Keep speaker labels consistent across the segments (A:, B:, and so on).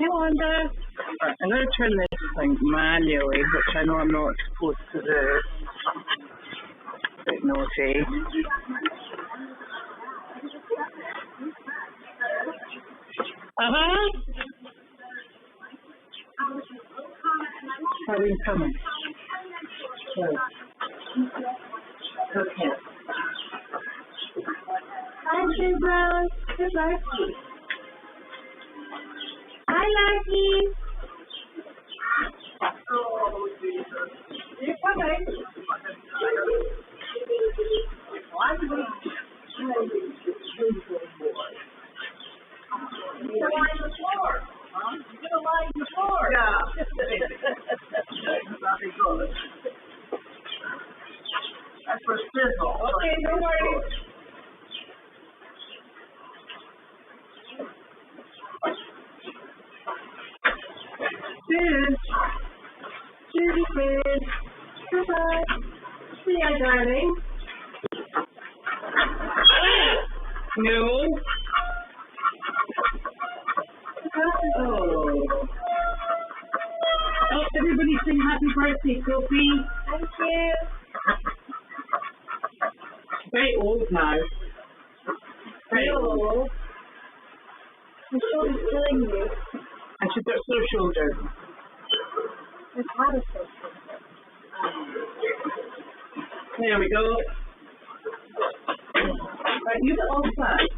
A: Wanda. Right, I'm going to turn this thing manually, which I know I'm not supposed to do. Bit naughty. Carlene coming. Okay. Hi, Brown. Good Lucky. Hi, Lucky. Oh, Jesus. You're coming. You're gonna lie on the floor. Huh? You're gonna lie on the floor. Yeah. That's for sizzle. Okay, don't worry. Good. Goodbye. See ya, darling. No. Oh, everybody sing happy birthday, Sophie. Thank you. Very old now. Very old. My shoulder's killing me. And she's got sore shoulders. It's hard to say. There we go. Right, you get all set.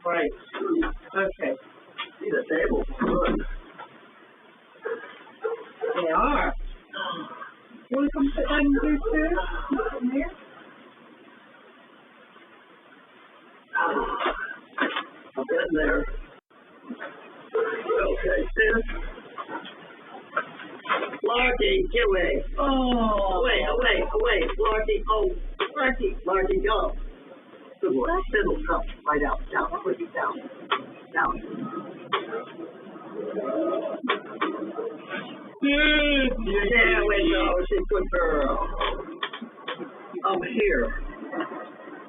A: Right. Okay. See the table. Good. They are. You want to come sit down and do too? Come here. I'll get there. Okay, sis. Larky, get away. Oh. Away. Larky, Larky, go. Good boy. Fiddle, come. Right out. Down. Put it down. Yeah, we go. She's a good girl. I'm here.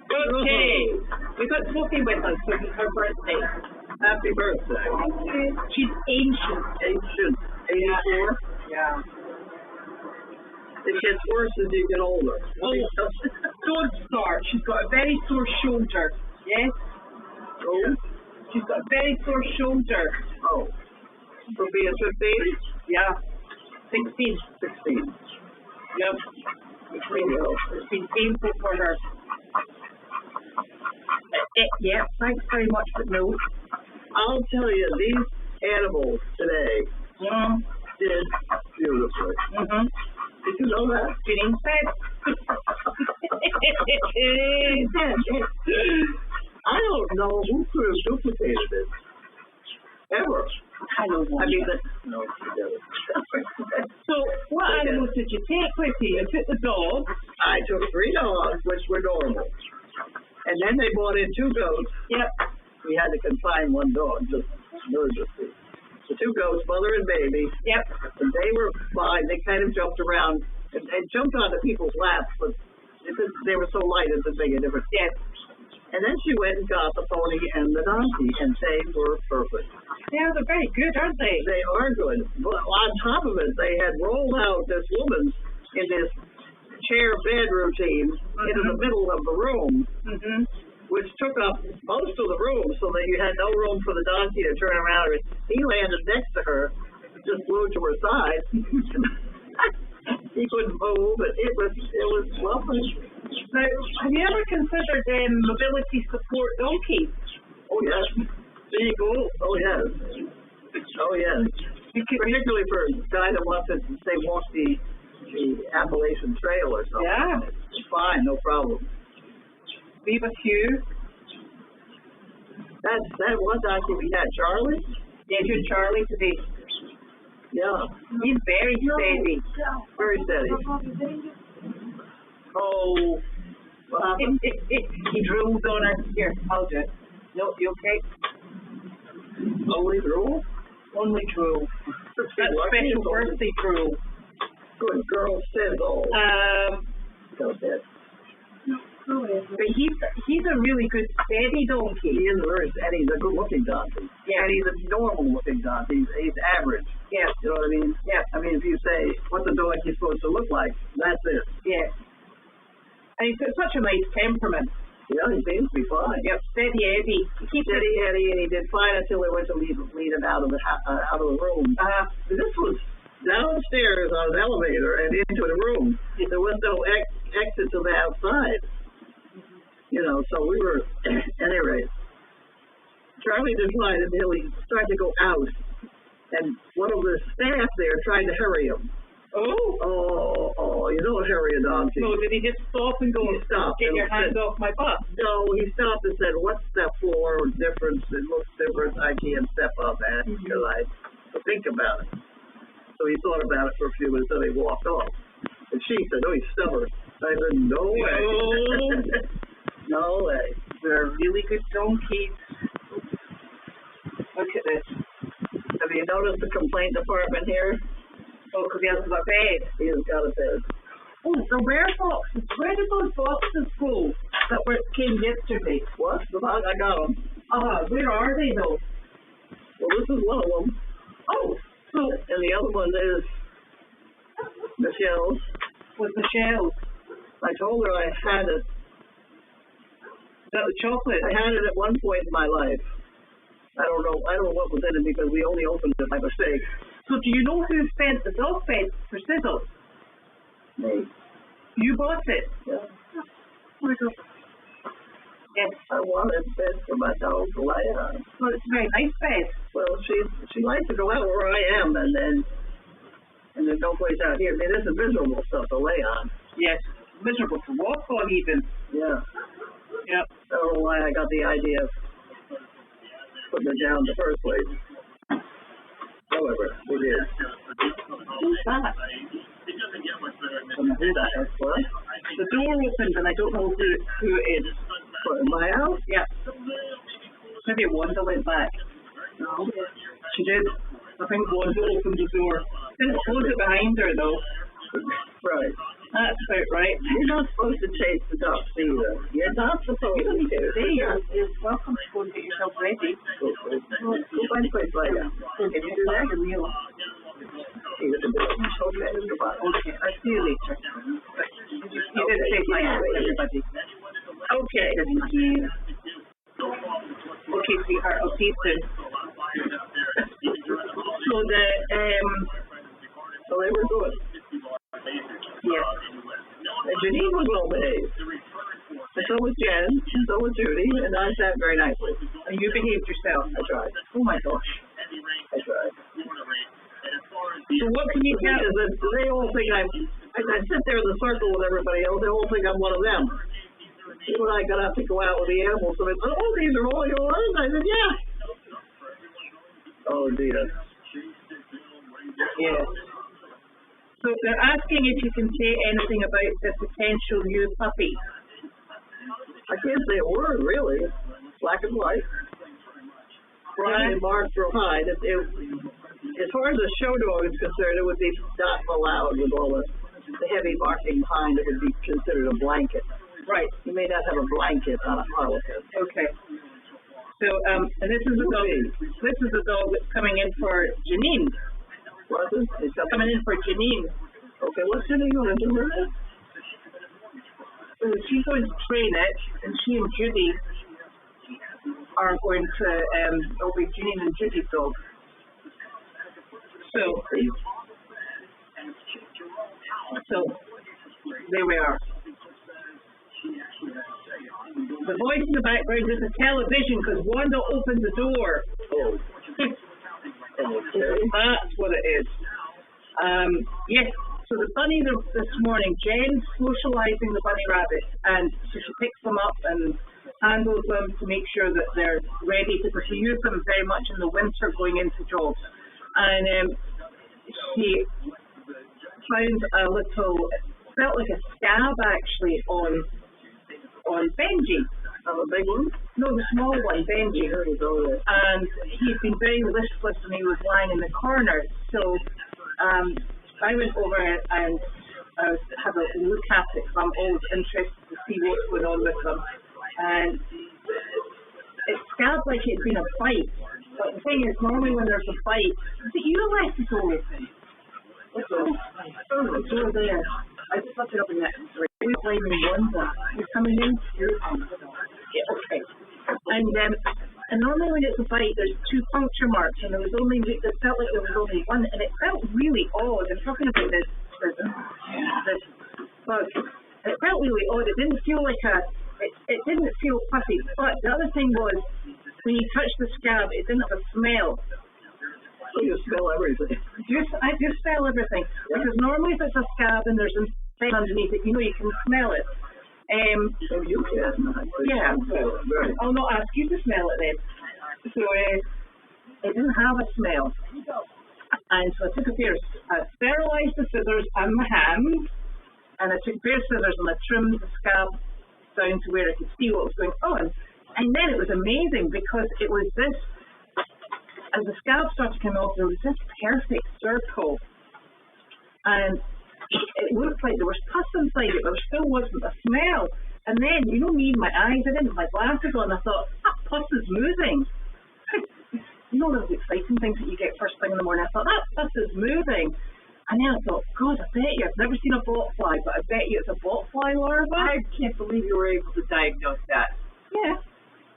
A: Okay. We've got Sophie with us, so it's her birthday. Happy birthday. Thank you. She's ancient. 84? Yeah. It gets worse as you get older. Oh, don't start. She's got a very sore shoulder. Yes? Oh? She's got a very sore shoulder. Oh. For being 15? Yeah. 16. Yep. It's been painful for her. Yeah, thanks very much, but no. I'll tell you, these animals today did beautifully. Mm-hmm. Did you know that? Janine said. I don't know who could have duplicated it. Ever. I don't know. No, she didn't. So, what animals did you take with you? You took the dog. I took 3 dogs, which were normal. And then they brought in 2 goats. Yep. We had to confine 1 dog, just emergency. The 2 goats, mother and baby. Yep. And they were fine. They kind of jumped around and jumped onto people's laps, but because they were so light, it didn't make a difference. Yes. And then she went and got the pony and the donkey, and they were perfect. Yeah, they're very good, aren't they? They are good. But on top of it, they had rolled out this woman in this chair bed routine into the middle of the room, which took up most of the room so that you had no room for the donkey to turn around. He landed next to her, just flew to her side. He couldn't move, but it was lovely. Now, have you ever considered mobility support donkeys? Oh, yes. Vehicles? Oh, yes. Particularly for a guy that wants to, say, walk the Appalachian Trail or something. Yeah. It's fine, no problem. We have a few. That one donkey we had, Charlie? Yeah, you Charlie today. Yeah. He's very steady. Very steady. Oh. He drooled on her. Here, I'll do it. No, you okay? Only drool? Only drool. That's special birthday drool. Good girl, sizzle. Go ahead. But he's a really good steady donkey. He is very steady. He's a good looking donkey. Yeah. And he's a normal looking donkey. He's average. Yeah. You know what I mean? Yeah. I mean, if you say, what's a donkey supposed to look like, that's it. Yeah. And he's got such a nice temperament. Yeah, he seems to be fine. Yep, steady Eddie. He keeps steady Eddie, and he did fine until they went to lead him out of the room. This was downstairs on an elevator and into the room. There was no exit to the outside. You know, so we were, at any rate, Charlie did fine until he started to go out, and one of the staff there tried to hurry him. Oh, you don't hurry a donkey. So did he just stop and go, get your hands off my butt? No, he stopped and said, what's that floor difference? It looks different. I can't step up at it because I think about it. So he thought about it for a few minutes, and he walked off. And she said, oh, he's stubborn. I said, no way. No way. They're really good donkeys. Look at this. Have you noticed the complaint department here? Oh, because he hasn't got a bed. He has got a bed. Oh, the rare boxes. Where did those boxes go that came yesterday? What? I got them. Where are they, though? Well, this is one of them. Oh, so... And the other one is Michelle's. With Michelle's? I told her I had it. Is that the chocolate? I had it at one point in my life. I don't know what was in it because we only opened it by mistake. So do you know who spent the dog bed for Sizzle? Me. You bought it? Yeah. Yes. I wanted a bed for my dog to lay on. Well, it's a very nice bed. Well, she likes to go out where I am, and there's no place out here. I mean, this is miserable stuff to lay on. Yes. Miserable to walk on even. Yeah. Yep. I don't know why I got the idea of putting it down in the first place. However, we did. Who's that? I don't know who that is. What? The door opened and I don't know who it is. What, in my house? Yeah. Maybe Wanda went back. No. She did. I think Wanda opened the door. Didn't close it behind her though. Right. That's about right. You're not supposed to chase the ducks either. You're not supposed to. You're welcome to go and get yourself ready. Go find a place like that. Can you do that? Okay, I'll see you later. You did say bye to everybody. Okay. Thank you. Okay, sweetheart. I'll see you soon. So they were good. Yes. And Janine was well behaved. And so was Jen, and so was Judy, and I sat very nicely. And you behaved yourself. I tried. Oh my gosh. I tried. So what can you tell us? They all think I sit there in the circle with everybody else, they all think I'm one of them. When I got up to go out with the animals, so they said, oh, these are all yours? I said, yeah. Oh dear. Yeah. So they're asking if you can say anything about the potential new puppy. I can't say a word, really. Black and white. Brian marked real high. As far as a show dog is concerned, it would be not allowed with all the heavy marking behind. It would be considered a blanket. Right. You may not have a blanket on a Harlequin. Okay. So, and this is a dog. This is a dog that's coming in for Janine. What is it? It's coming in for Janine. Okay, what's Janine going to do with it? She's going to train it, and she and Judy are going to, it'll be Janine and Judy's dog. So, there we are. The voice in the background is a television because Wanda opened the door. Oh. That's what it is. Yes, so the bunny this morning, Jen's socializing the bunny rabbits, and so she picks them up and handles them to make sure that they're ready, because she used them very much in the winter going into jobs. And she found felt like a scab actually on Benji. Oh, the big one? No, the small one, Benji. And he'd been very listless and he was lying in the corner. So I went over and had a look at it because I'm always interested to see what's going on with them. And it scabbed like it's been a fight. But the thing is, normally when there's a fight, is it you left the door open? What's that? Oh, the door there. I just left it open there. We're blaming Wanda. You're coming in? Yeah, okay. And normally when it's a fight, there's 2 puncture marks, and it felt like there was only one, and it felt really odd. I'm talking about this bug. It felt really odd. It didn't feel like it didn't feel puffy. But the other thing was, when you touched the scab, it didn't have a smell.
B: So you smell everything.
A: I just smell everything. Yeah. Because normally if it's a scab and there's infection underneath it, you can smell it.
B: So you can.
A: Yeah.
B: Right.
A: I'll not ask you to smell it then. So it didn't have a smell. And so I took I sterilized the scissors and my hand, and I took a pair of scissors and I trimmed the scab down to where I could see what was going on. And then it was amazing because it was this, as the scab started to come off, there was this perfect circle. And it looked like there was pus inside it, but there still wasn't a smell. And then, me and my eyes, I didn't have my glasses on, I thought, that pus is moving. Those exciting things that you get first thing in the morning. I thought, that pus is moving. And then I thought, God, I bet you, I've never seen a botfly, but I bet you it's a botfly larva.
C: I can't believe you were able to diagnose that.
A: Yeah.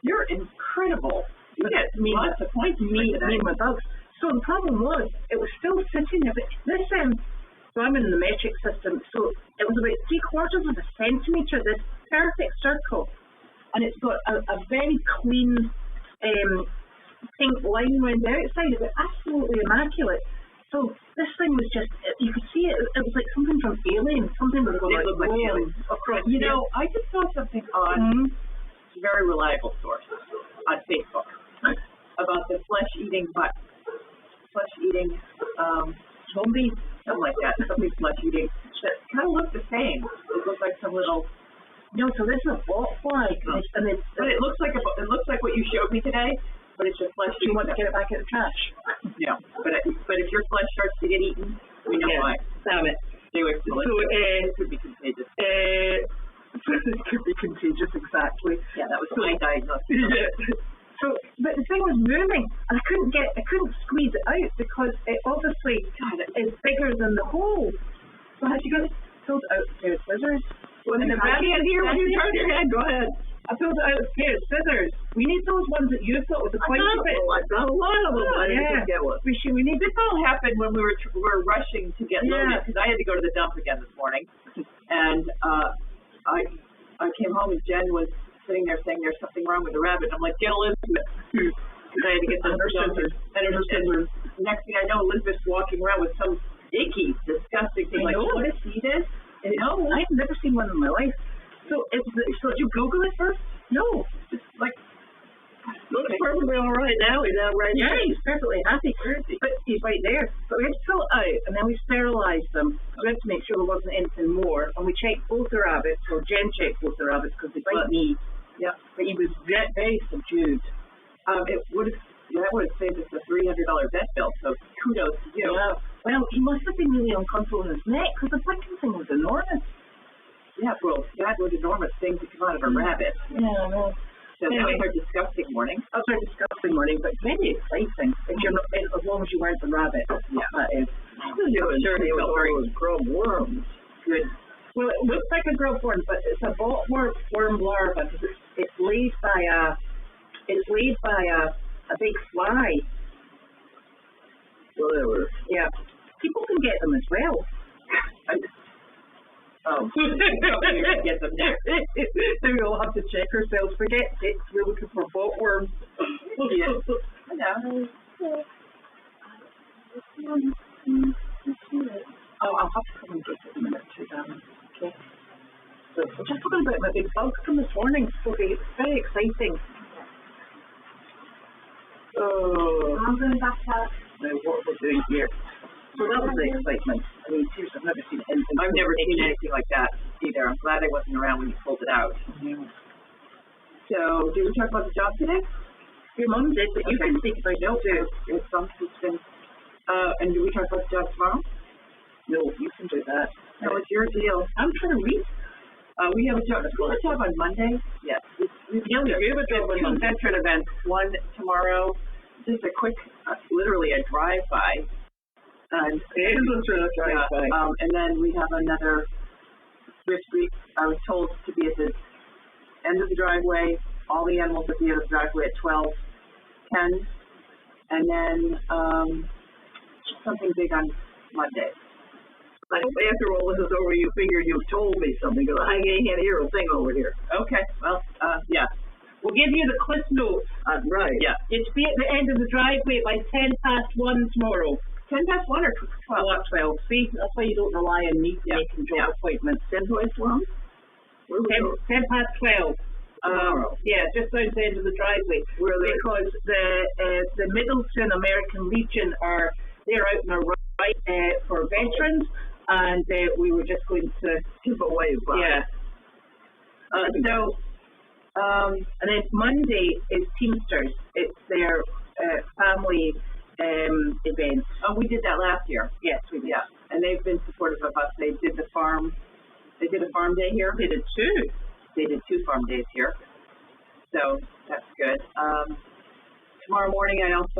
C: You're incredible. You get lots of points
A: me and my bugs. So the problem was, it was still sitting there. So I'm in the metric system, so it was about 3/4 of a centimetre, this perfect circle. And it's got a very clean pink line around the outside of it, absolutely immaculate. So this thing was just, you could see it was like something from Alien, something that was going across.
C: I just saw something on a very reliable source on Facebook about the flesh-eating zombie, something like that, something flesh-eating, that kind of looked the same. It looked like some little...
A: No, so this is a botfly,
C: but it looks like what you showed me today, but it's just flesh.
A: Do you want to get it back in the trash?
C: No, but if your flesh starts to get eaten, we know why.
A: Damn it.
C: Anyway, it could be contagious.
A: It could be contagious, exactly.
C: Yeah, that was my diagnosis.
A: So, but the thing was moving, and I couldn't squeeze it out because it obviously is bigger than the hole. So I had to pulled out a pair of scissors.
C: Well, in the back end here, when you turn your head, go ahead.
A: I pulled out a pair of scissors. We need those ones that you thought was a quite a bit.
B: I've got a lot of them. I didn't get one.
A: We need
C: this all happened when we were rushing to get loaded because I had to go to the dump again this morning, and I came home and Jen was sitting there saying there's something wrong with the rabbit. I'm like, get Elizabeth. I had to get the scissors. And next thing I know, Elizabeth's walking around with some icky, disgusting thing. Like, what is this?
A: No, I've never seen one in my life. So did you Google it first?
C: No, it's like
A: looks perfectly all right now. He's out right there. Yeah, he's perfectly happy. But he's right there. But we had to fill it out, and then we sterilised them. We had to make sure there wasn't anything more, and we checked both the rabbits. So Jen checked both the rabbits because they bite me.
C: Yeah,
A: but he was very subdued.
C: That would have saved us a $300 vet bill. So kudos to you.
A: Yeah. Well, he must have been really uncomfortable in his neck because the fucking thing was enormous.
C: Yeah, well, that was enormous things that come out of a rabbit.
A: Yeah, I know.
C: So anyway, that was our disgusting morning.
A: That was our disgusting morning, but very exciting. If you're not, as long as you weren't the rabbit.
C: Yeah,
A: that is.
B: I'm sure it felt very grub worms.
A: Good. Well, it looks like a grub worm, but it's a botworm larva because it's laid by a big fly.
B: Whatever.
A: Yeah. People can get them as well.
C: Get them next.
A: Then we'll have to check ourselves. Forget it. We're looking for botworms.
C: Yeah. I know.
A: Oh, I'll have to come and get it in a minute too, darling. Okay. So we're just talking about my big bugs from this morning, Sophie. It's very exciting.
D: I'm going back out.
A: Now what we're doing here. So that was the excitement. I mean, seriously, I've never seen anything.
C: I've never seen anything like that either. I'm glad I wasn't around when you pulled it out.
A: Mm-hmm.
C: So, did we talk about the job today?
A: Your mum did, but you can speak about it too.
C: It's something. And do we talk about the job tomorrow?
A: No, you can do that.
C: No, it's your deal.
A: I'm trying to read.
C: We have a job on Monday. Yes. We have two veteran events. One tomorrow, just a quick, literally a drive-by. And then we have another thrift street. I was told to be at the end of the driveway, all the animals at the end of the driveway at 12:10, and then something big on Monday.
B: After all this is over, you figure you've told me something, because I can't hear a thing over here.
C: Okay, well, yeah.
A: We'll give you the cliff notes.
B: Right.
C: Yeah.
A: It's be at the end of the driveway by 1:10 tomorrow.
C: 1:10 or 12?
A: 12. See, that's why you don't rely on me making job appointments.
B: 10:12?
A: 12. Tomorrow. Yeah, just down the end of the driveway. Because the Middleton American Legion they're out in a right for veterans, and we were just going to
B: give away.
A: Yeah. And then Monday is Teamsters. It's their family event.
C: Oh, we did that last year.
A: Yes, we did.
C: Yeah, and they've been supportive of us. They did a farm day here.
A: They did two.
C: They did 2 farm days here. So that's good. Tomorrow morning I don't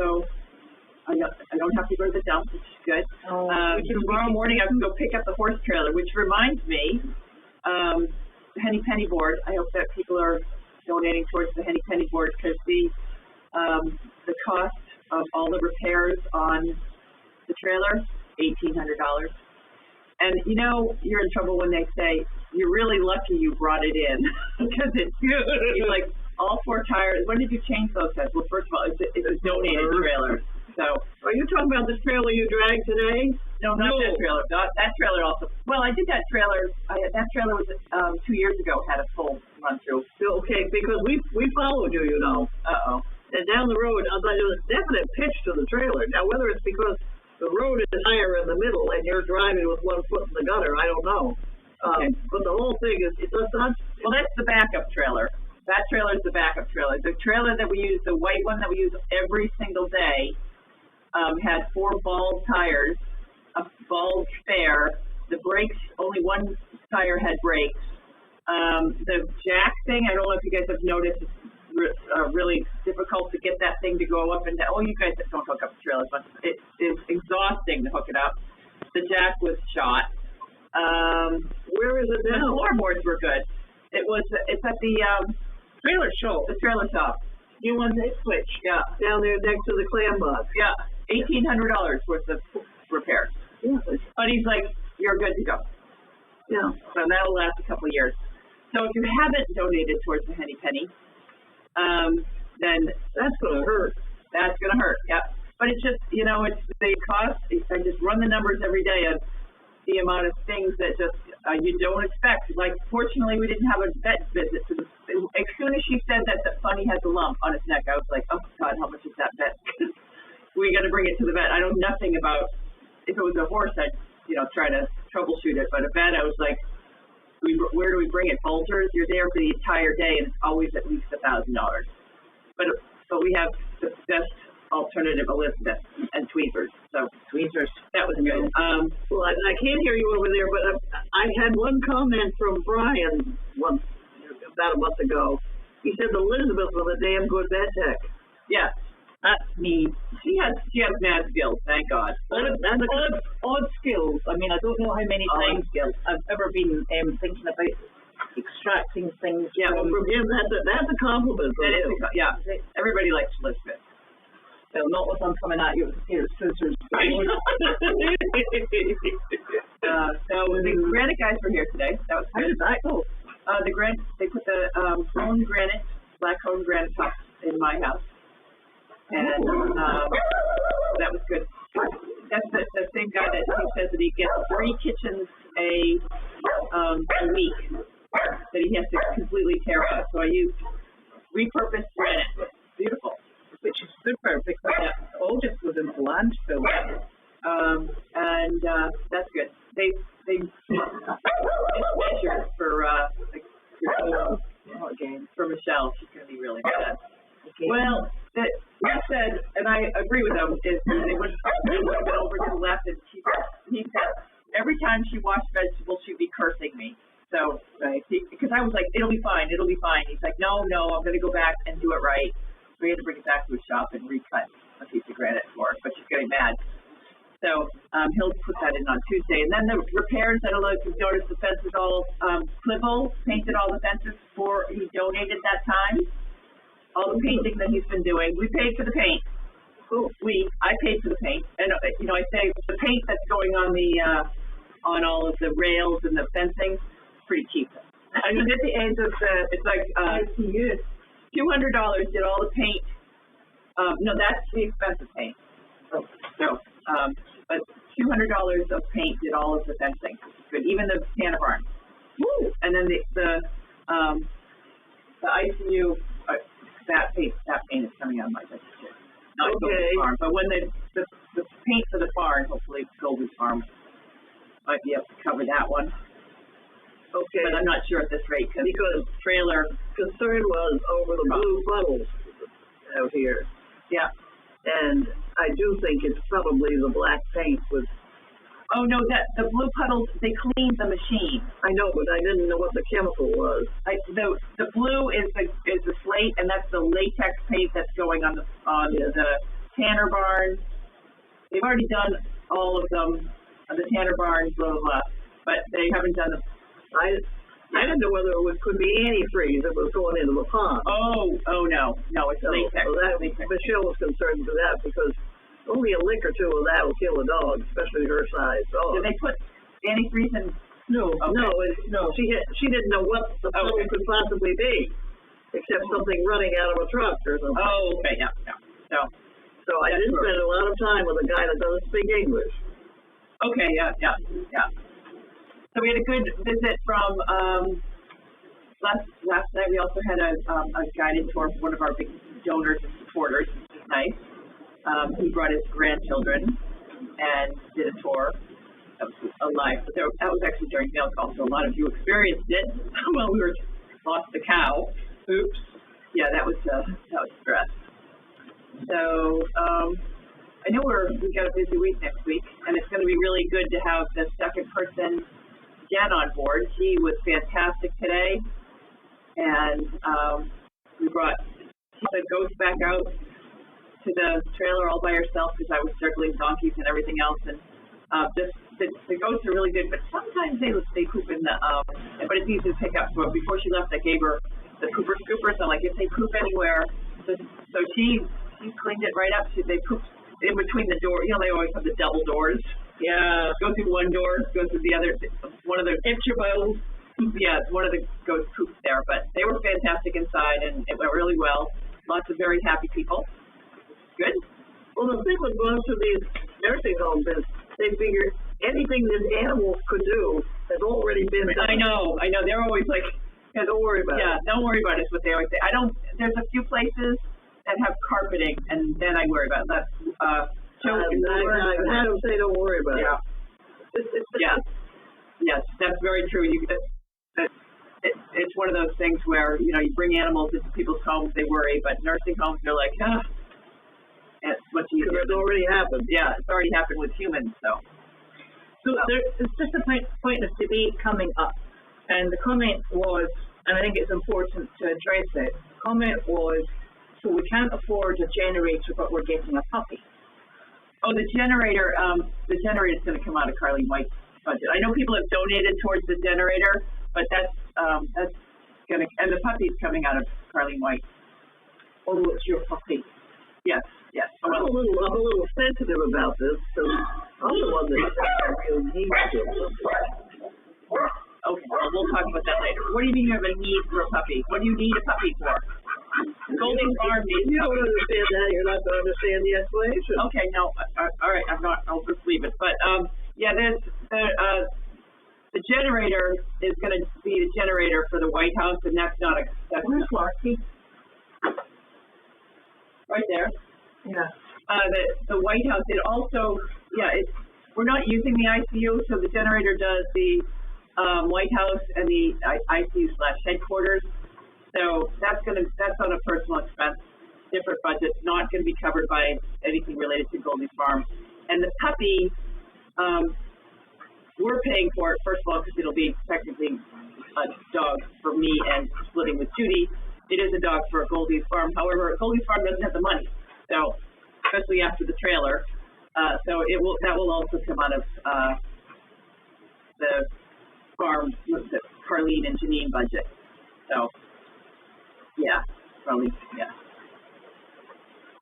C: have to go to the dump, which is good. Tomorrow morning I can go pick up the horse trailer, which reminds me, Henny Penny board. I hope that people are donating towards the Henny Penny board, because the cost of all the repairs on the trailer, $1,800. And you know you're in trouble when they say you're really lucky you brought it in, because it's like all 4 tires. When did you change those tires? Well, first of all, it's a donated trailer. So,
B: are you talking about this trailer you dragged today?
C: No, not that trailer. That trailer also. Well, I did that trailer. That trailer was 2 years ago. Had a full run through.
B: Okay, because we followed you, you know. And down the road, there was a definite pitch to the trailer. Now, whether it's because the road is higher in the middle and you're driving with one foot in the gutter, I don't know. But the whole thing is, it does not.
C: Well, that's the backup trailer. That trailer is the backup trailer. The trailer that we use, the white one that we use every single day, had 4 bald tires, a bald spare. The brakes, only one tire had brakes. The jack thing, I don't know if you guys have noticed, it's really difficult to get that thing to go up and down. Oh, you guys don't hook up the trailers much. It is exhausting to hook it up. The jack was shot.
B: Where is it now?
C: The floorboards were good. It's at the trailer show. The trailer shop.
A: You want that switch?
C: Yeah.
B: Down there next to the clam box.
C: Yeah. $1,800 worth of repairs.
B: Yeah.
C: But he's like, you're good to go.
B: Yeah.
C: So that'll last a couple of years. So if you haven't donated towards the Henny Penny, then
B: that's going to hurt.
C: That's going to hurt. Yeah. But it's just, it's the cost. I just run the numbers every day of the amount of things that just you don't expect. Like, fortunately, we didn't have a vet visit. As soon as she said that Funny has a lump on his neck, I was like, oh, God, how much is that vet? We got to bring it to the vet. I know nothing about, if it was a horse, I'd, try to troubleshoot it. But a vet, I was like, where do we bring it? Folgers? You're there for the entire day, and it's always at least $1,000. But we have the best alternative, Elizabeth, and tweezers. So tweezers, that was good.
B: Well, I can't hear you over there, but I had one comment from Brian about a month ago. He said Elizabeth was a damn good vet tech.
C: Yeah, that's me. She has mad skills, thank God.
A: Odd skills. I mean, I don't know how many times I've ever been thinking about extracting things.
C: Yeah,
B: well, from him, that's a compliment.
C: Yeah, everybody likes Elizabeth.
A: Well, not if I'm coming at you with a pair of scissors.
C: So the granite guys were here today. That was good.
A: How did that go?
C: They put the black cone granite tops in my house, and that was good. That's the same guy that he says that he gets 3 kitchens a week that he has to completely tear up. So I used repurposed granite. Beautiful.
A: Which is super, because all just goes into landfill.
C: And that's good. They measured for Michelle. She's going to be really bad. Okay. Well, he said, and I agree with him, is they would have been over to the left, and he said every time she washed vegetables, she'd be cursing me. So, because I was like, it'll be fine. He's like, no, I'm going to go back and do it right. So we had to bring it back to his shop and recut a piece of granite for it, but she's getting mad. So he'll put that in on Tuesday. And then the repairs, I don't know if you've noticed, the fences all, Clivo painted all the fences before he donated that time. All the painting that he's been doing. We paid for the paint. I paid for the paint. And, you know, I say the paint that's going on the, on all of the rails and the fencing, pretty cheap. I mean, at the end of the, it's like, $200 did all the paint. No, that's the expensive paint. So, but $200 of paint did all of the fencing. Good, even the Tanner barn. Woo! And then the ICU, that paint is coming out of my budget too. Not Goldy's farm, but when the paint for the barn, hopefully Goldy's farm might be able to cover that one.
B: Okay.
C: But I'm not sure at this rate because trailer
B: concern was over the blue puddles out here.
C: Yeah.
B: And I do think it's probably the black paint with.
C: Oh no, that the blue puddles, they cleaned the machine.
B: I know, but I didn't know what the chemical was.
C: The blue is the slate, and that's the latex paint that's going on the Tanner barn. They've already done all of them, the Tanner barn, blah blah blah, but they haven't done the.
B: I didn't know whether it could be antifreeze that was going into the pond.
C: Oh no, it's latex.
B: So Michelle was concerned with that because only a lick or two of that will kill a dog, especially her size dog.
C: Did they put antifreeze in?
B: No,
C: okay.
B: no. She didn't know what the problem could possibly be, except something running out of a truck or something.
C: Oh, okay, yeah.
B: So I didn't spend a lot of time with a guy that doesn't speak English.
C: Okay, yeah. So we had a good visit from last night. We also had a guided tour from one of our big donors and supporters, which is nice. He brought his grandchildren and did a tour. That was a live, but that was actually during mail call, so a lot of you experienced it while we were lost the cow. Oops. Yeah, that was stress. So I know we got a busy week next week, and it's going to be really good to have the second person, Jen, on board. She was fantastic today, and we brought the ghost back out to the trailer all by herself because I was circling donkeys and everything else, and the ghosts are really good, but sometimes they poop in the but it's easy to pick up. So before she left, I gave her the pooper scoopers. I'm like, if they poop anywhere, so she cleaned it right up. They pooped in between the door. You know, they always have the double doors. Yeah, go through one door, go through the other. One of the intervals. Yeah, one of the ghosts pooped there, but they were fantastic inside, and it went really well. Lots of very happy people. Good.
B: Well, the thing with going to these nursing homes is they figure anything that animals could do has already been done.
C: I know. They're always like,
B: yeah, don't worry about it.
C: Yeah, don't worry about it is what they always say. There's a few places that have carpeting, and then I worry about it. That's,
B: I've had them say don't worry about it.
C: Yeah. Yes, that's very true. It's one of those things where, you bring animals into people's homes, they worry, but nursing homes, they're like, it's much easier.
B: It's already happened.
C: Yeah, it's already happened with humans, so.
A: There's just a point of debate coming up, and the comment was, and I think it's important to address it, the comment was, so we can't afford a generator, but we're getting a puppy.
C: Oh, the generator is going to come out of Carlene White's budget. I know people have donated towards the generator, but that's going to, and the puppy's coming out of Carlene White.
A: Although it's your puppy.
C: Yes.
B: I'm a little sensitive about this because I'm the one that really needs it.
C: Okay, well, we'll talk about that later. What do you mean you have a need for a puppy? What do you need a puppy for? Golden Farm needs.
B: You don't understand that. You're not going to understand the explanation.
C: Okay, no, all right, I'll just leave it. But there's the generator is going to be the generator for the White House, and that's not a.
A: Where's Larky?
C: Right there.
A: Yeah.
C: The White House. It also, we're not using the ICU, so the generator does the White House and the ICU/headquarters. So that's on a personal expense, different budget, not going to be covered by anything related to Goldy's farm. And the puppy, we're paying for it first of all because it'll be technically a dog for me and splitting with Judy. It is a dog for Goldy's farm. However, Goldy's farm doesn't have the money, so especially after the trailer. So that will also come out of the farm, the Carlene and Janine budget. So yeah, probably yeah.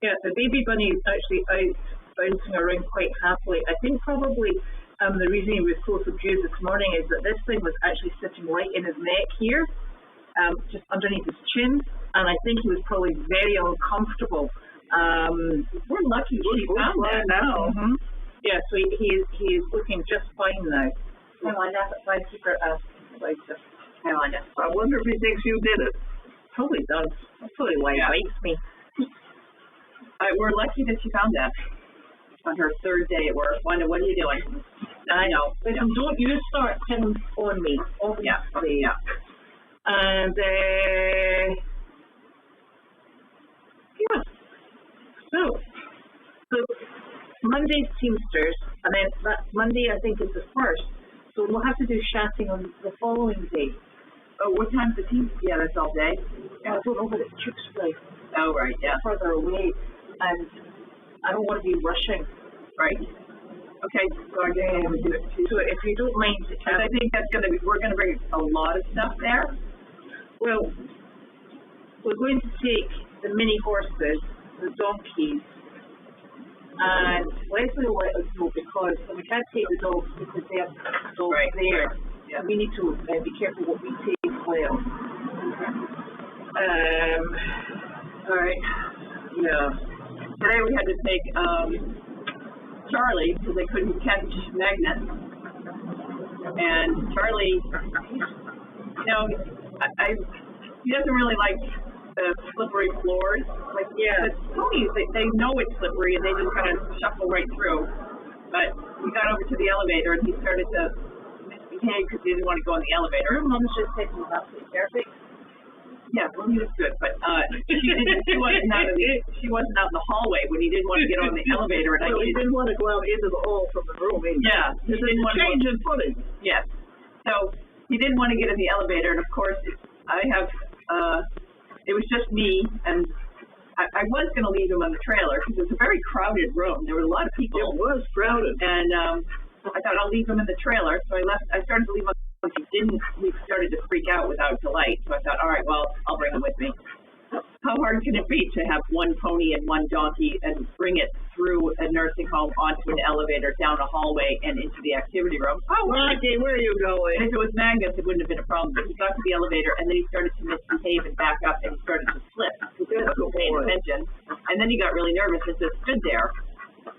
A: Yeah, the baby bunny is actually out bouncing around quite happily. I think probably the reason he was so subdued this morning is that this thing was actually sitting right in his neck here, just underneath his chin, and I think he was probably very uncomfortable.
C: We're lucky she found that now.
A: Mm-hmm. Yeah, so he is looking just fine now. I keep her asking about this.
B: I wonder if he thinks you did it.
A: Probably does. That's probably why he bites me.
C: We're lucky that she found that on her third day at work. Wanda, what are you doing?
A: I know. Listen, don't you start him on me. Obviously.
C: Yeah.
A: And yeah. So Monday's Teamsters, and then that Monday I think is the first. So we'll have to do chatting on the following day.
C: Oh, what time's the team? Yeah, that's all day.
A: I don't know what it's Tewkesbury.
C: Oh, right, yeah.
A: Further away, and I don't want to be rushing.
C: Right. Okay, so I'm going to do it too.
A: So if you don't mind,
C: I think we're going to bring a lot of stuff there.
A: Well, we're going to take the mini horses, the donkeys, and Leslie will let us know because we can't take the dogs because they have dogs
C: right
A: there.
C: Yeah.
A: We need to be careful what we take as well.
C: All right. Yeah. Today we had to take Charlie because they couldn't catch Magnus. And Charlie, you know, he doesn't really like the slippery floors. Like, yeah, the ponies, they know it's slippery and they just kind of shuffle right through. But we got over to the elevator and he started to misbehave because he didn't want to go in the elevator.
A: Her mom just said he was absolutely perfect.
C: Yeah, well, he was good, but she wasn't out in the hallway when he didn't want to get on the elevator. And
B: he didn't want to go out into the hall from the room either.
C: Yeah, he didn't want to
B: change in footing.
C: Yes, so he didn't want to get in the elevator, and of course, it was just me, and I was going to leave him on the trailer because it was a very crowded room. There were a lot of people.
B: It was crowded,
C: and I thought I'll leave him in the trailer. So I started to leave him. He started to freak out without Delight. So I thought, all right, well, I'll bring him with me. How hard can it be to have one pony and one donkey and bring it through a nursing home onto an elevator, down a hallway, and into the activity room?
B: Oh, Rocky, where are you going?
C: And if it was Magnus, it wouldn't have been a problem. But he got to the elevator, and then he started to misbehave and back up, and he started to slip. He wasn't paying attention. And then he got really nervous and just stood there.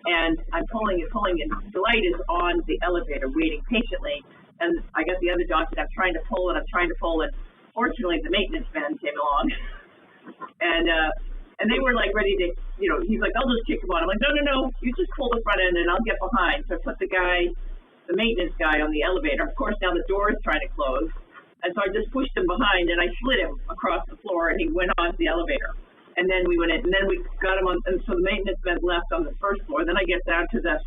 C: And I'm pulling, and Delight is on the elevator waiting patiently. And I got the other donkey, and I'm trying to pull, and fortunately, the maintenance man came along. And they were like ready to, he's like, I'll just kick him on. I'm like, no, you just pull the front end and I'll get behind. So I put the maintenance guy on the elevator. Of course, now the door is trying to close. And so I just pushed him behind and I slid him across the floor and he went onto the elevator. And then we went in, and then we got him on, and so the maintenance man left on the first floor. Then I get down to the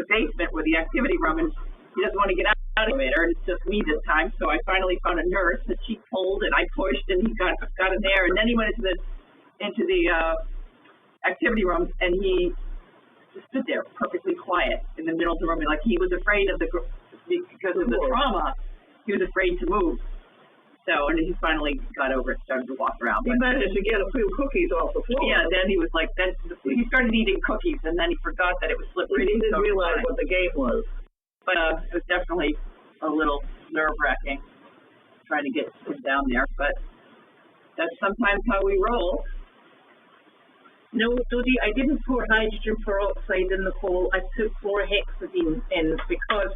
C: basement where the activity room, and he doesn't want to get out of the elevator, and it's just me this time. So I finally found a nurse that she pulled, and I pushed, and he got in there, and then he went into the activity room, and he just stood there perfectly quiet in the middle of the room, and like he was afraid of because of the trauma, he was afraid to move. So, and he finally got over it, started to walk around.
B: He managed to get a few cookies off the floor.
C: Yeah, then he was like, he started eating cookies, and then he forgot that it was slippery.
B: He didn't realize what the game was.
C: But it was definitely a little nerve-wracking trying to get him down there. But that's sometimes how we roll.
A: No, Dodie, I didn't pour hydrogen peroxide in the hole. I put chlorhexidine in because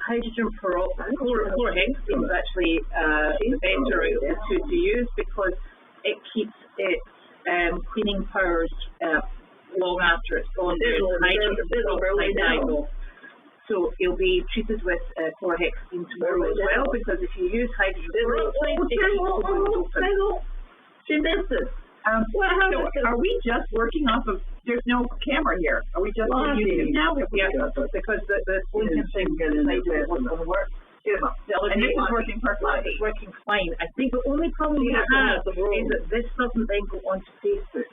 A: hydrogen peroxide, chlorhexidine is actually the better of the two to use because it keeps its cleaning powers long after it's gone. So you'll be treated with chlorhexidine tomorrow as well because if you use hydrogen peroxide,
B: she missed it.
C: So are we just working off of? There's no camera here. Are we just using it now?
A: Yeah, because the phone thing wasn't going to work.
C: And this is working perfectly.
A: It's working fine. I think the only problem we have is that this doesn't then go onto Facebook.